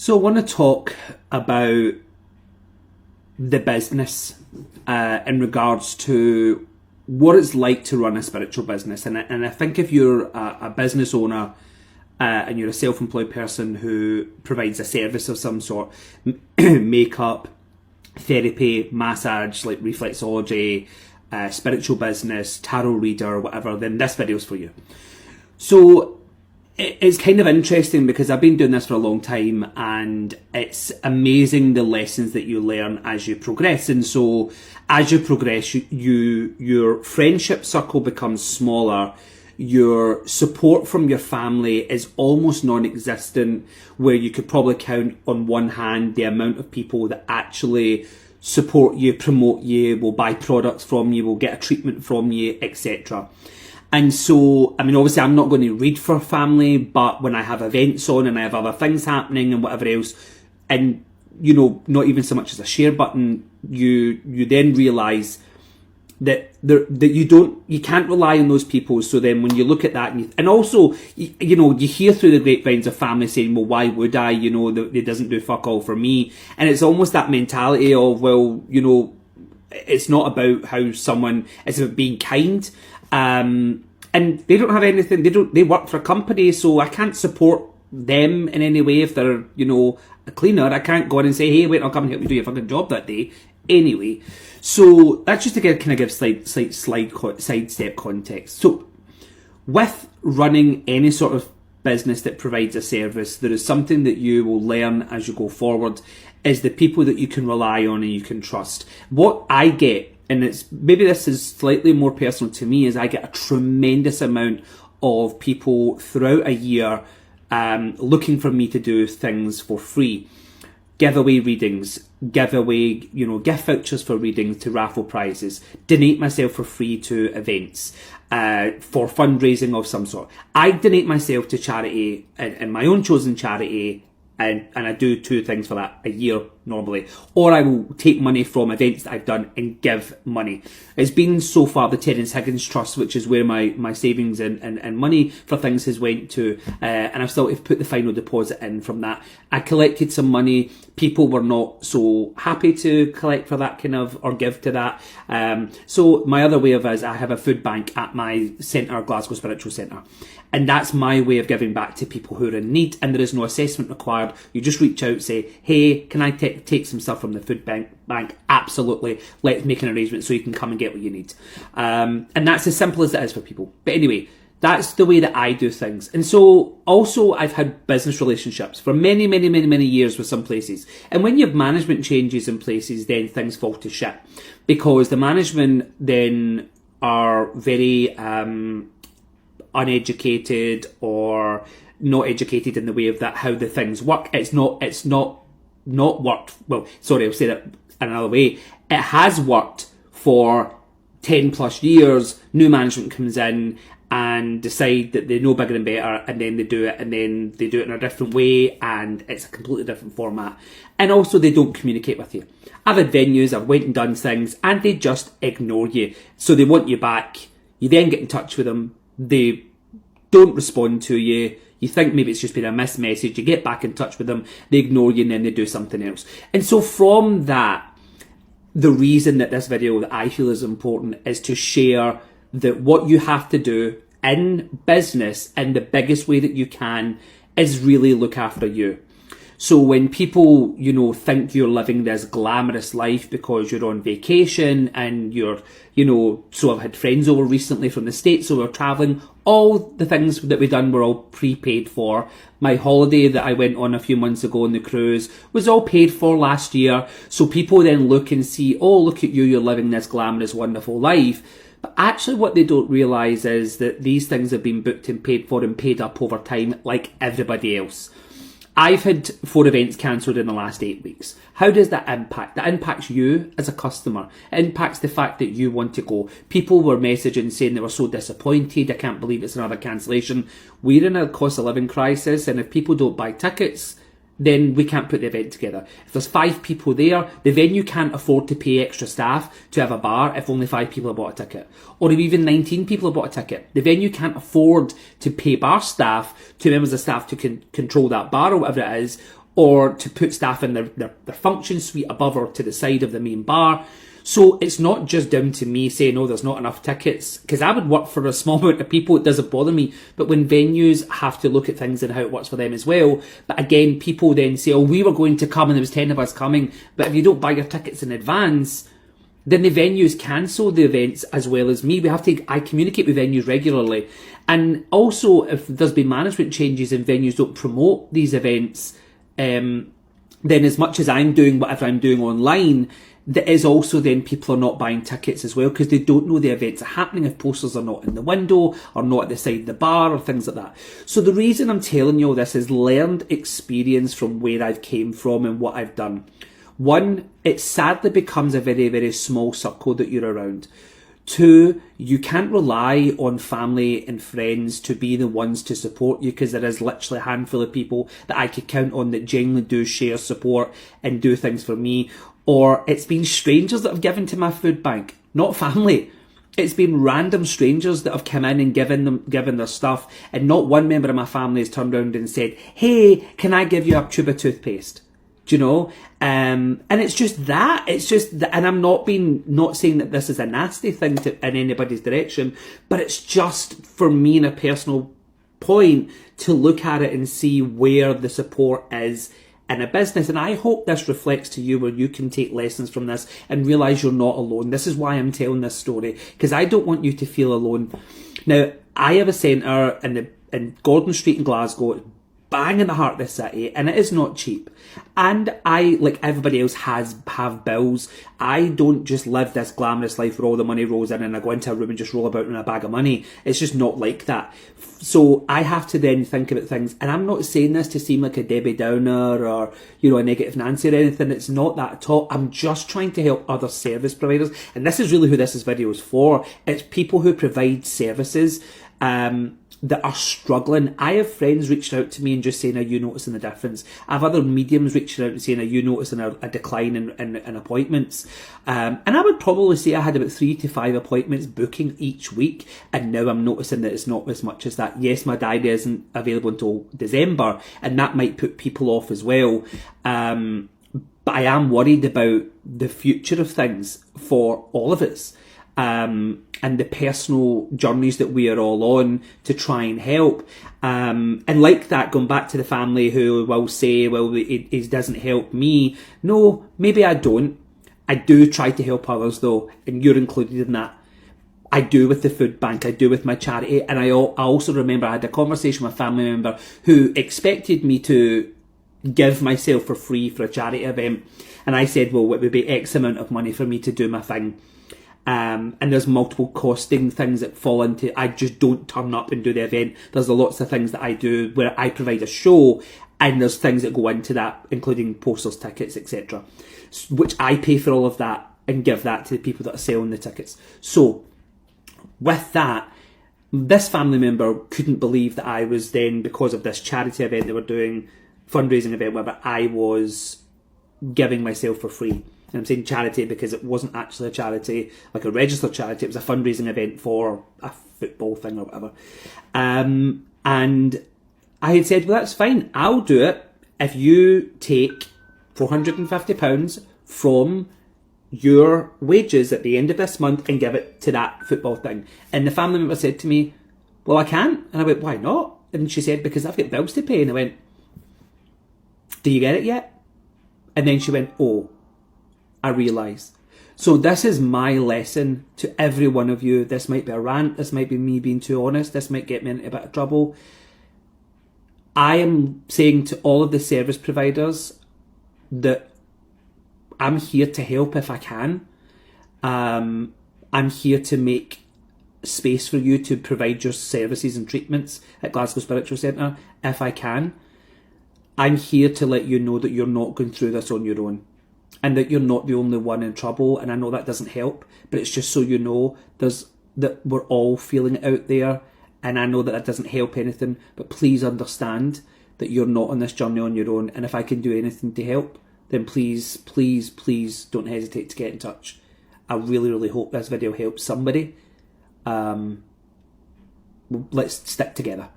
So I want to talk about the business in regards to what it's like to run a spiritual business. And I think if you're a business owner and you're a self-employed person who provides a service of some sort, makeup, therapy, massage, like reflexology, spiritual business, tarot reader, whatever, then this video's for you. So it's kind of interesting because I've been doing this for a long time and it's amazing the lessons that you learn as you progress. And so as you progress, your friendship circle becomes smaller. Your support from your family is almost non-existent, where you could probably count on one hand the amount of people that actually support you, promote you, will buy products from you, will get a treatment from you, etc. And so, I mean, obviously I'm not going to read for family, but when I have events on and I have other things happening and whatever else, and, you know, not even so much as a share button, you then realise that you can't rely on those people. So then when you look at that, and also, you know, you hear through the grapevines of family saying, well, why would I? You know, it doesn't do fuck all for me. And it's almost that mentality of, well, you know, it's not about how someone, it's about being kind. And they don't have anything, they work for a company, so I can't support them in any way if they're, you know, a cleaner. I can't go in and say, hey, wait, I'll come and help you do your fucking job that day. Anyway, so that's just to kind of give sidestep context. So with running any sort of business that provides a service, there is something that you will learn as you go forward, is the people that you can rely on and you can trust. What I get, and it's maybe this is slightly more personal to me, is I get a tremendous amount of people throughout a year looking for me to do things for free. Giveaway readings, giveaway, you know, gift vouchers for readings to raffle prizes, donate myself for free to events, for fundraising of some sort. I donate myself to charity and my own chosen charity, and I do two things for that a year normally. Or I will take money from events that I've done and give money. It's been so far the Terence Higgins Trust, which is where my savings and money for things has went to. And I've still put the final deposit in from that. I collected some money. People were not so happy to collect for that kind of, or give to that. So my other way of is I have a food bank at my centre, Glasgow Spiritual Centre. And that's my way of giving back to people who are in need, and there is no assessment required. You just reach out, say, hey, can I take some stuff from the food bank? Absolutely. Let's make an arrangement so you can come and get what you need. And that's as simple as it is for people. But anyway, that's the way that I do things. And so also I've had business relationships for many, many, many, many years with some places. And when you have management changes in places, then things fall to shit. Because the management then are very uneducated or not educated in the way of that, how the things work. It's not worked. Well, sorry, I'll say that another way. It has worked for 10 plus years. New management comes in and decide that they know bigger and better, and then they do it, and then they do it in a different way, and it's a completely different format. And also they don't communicate with you. I've had venues, I've went and done things, and they just ignore you. So they want you back. You then get in touch with them. They don't respond to you. You think maybe it's just been a missed message. You get back in touch with them. They ignore you and then they do something else. And so from that, the reason that this video that I feel is important is to share that what you have to do in business in the biggest way that you can is really look after you. So when people, you know, think you're living this glamorous life because you're on vacation and you're, you know, so I've had friends over recently from the States, so we're traveling, all the things that we've done were all prepaid for. My holiday that I went on a few months ago on the cruise was all paid for last year. So people then look and see, oh, look at you, you're living this glamorous, wonderful life. But actually what they don't realise is that these things have been booked and paid for and paid up over time like everybody else. I've had 4 events cancelled in the last 8 weeks. How does that impact? That impacts you as a customer. It impacts the fact that you want to go. People were messaging saying they were so disappointed. I can't believe it's another cancellation. We're in a cost of living crisis, and if people don't buy tickets, then we can't put the event together. If there's 5 people there, the venue can't afford to pay extra staff to have a bar if only 5 people have bought a ticket. Or if even 19 people have bought a ticket. The venue can't afford to pay bar staff, 2 members of staff to control that bar or whatever it is, or to put staff in their function suite above or to the side of the main bar. So it's not just down to me saying, oh, there's not enough tickets, because I would work for a small amount of people, it doesn't bother me. But when venues have to look at things and how it works for them as well, but again, people then say, oh, we were going to come and there was 10 of us coming, but if you don't buy your tickets in advance, then the venues cancel the events as well as me. I communicate with venues regularly. And also, if there's been management changes and venues don't promote these events, then as much as I'm doing whatever I'm doing online, there is also then people are not buying tickets as well because they don't know the events are happening if posters are not in the window or not at the side of the bar or things like that. So the reason I'm telling you all this is learned experience from where I've came from and what I've done. One, it sadly becomes a very, very small circle that you're around. Two, you can't rely on family and friends to be the ones to support you because there is literally a handful of people that I could count on that genuinely do share support and do things for me. Or it's been strangers that have given to my food bank, not family. It's been random strangers that have come in and given their stuff, and not one member of my family has turned around and said, hey, can I give you a tube of toothpaste? Do you know? And it's just that. It's just that, and I'm not saying that this is a nasty thing in anybody's direction, but it's just for me in a personal point to look at it and see where the support is in a business. And I hope this reflects to you where you can take lessons from this and realise you're not alone. This is why I'm telling this story, because I don't want you to feel alone. Now, I have a centre in Gordon Street in Glasgow, bang in the heart of the city, and it is not cheap. And I, like everybody else, have bills. I don't just live this glamorous life where all the money rolls in and I go into a room and just roll about in a bag of money. It's just not like that. So I have to then think about things. And I'm not saying this to seem like a Debbie Downer or, a negative Nancy or anything. It's not that at all. I'm just trying to help other service providers. And this is really who this video is for. It's people who provide services that are struggling. I have friends reaching out to me and just saying, are you noticing the difference? I have other mediums reaching out and saying, are you noticing a decline in appointments? And I would probably say I had about 3 to 5 appointments booking each week, and now I'm noticing that it's not as much as that. Yes, my diary isn't available until December, and that might put people off as well. But I am worried about the future of things for all of us. And the personal journeys that we are all on to try and help. And like that, going back to the family who will say, well, it doesn't help me. No, maybe I don't. I do try to help others though, and you're included in that. I do with the food bank, I do with my charity, and I also remember I had a conversation with a family member who expected me to give myself for free for a charity event. And I said, well, it would be X amount of money for me to do my thing. And there's multiple costing things that fall into, I just don't turn up and do the event. There's lots of things that I do where I provide a show, and there's things that go into that, including posters, tickets, etc., which I pay for all of that and give that to the people that are selling the tickets. So with that, this family member couldn't believe that I was then, because of this charity event they were doing, fundraising event, whatever, I was giving myself for free. And I'm saying charity because it wasn't actually a charity, like a registered charity. It was a fundraising event for a football thing or whatever. And I had said, well, that's fine. I'll do it if you take £450 from your wages at the end of this month and give it to that football thing. And the family member said to me, well, I can't. And I went, why not? And she said, because I've got bills to pay. And I went, do you get it yet? And then she went, oh, I realise. So this is my lesson to every one of you. This might be a rant. This might be me being too honest. This might get me into a bit of trouble. I am saying to all of the service providers that I'm here to help if I can. I'm here to make space for you to provide your services and treatments at Glasgow Spiritual Centre if I can. I'm here to let you know that you're not going through this on your own, and that you're not the only one in trouble. And I know that doesn't help, but it's just so you know that we're all feeling it out there. And I know that doesn't help anything, but please understand that you're not on this journey on your own. And if I can do anything to help, then please, please, please don't hesitate to get in touch. I really, really hope this video helps somebody. Let's stick together.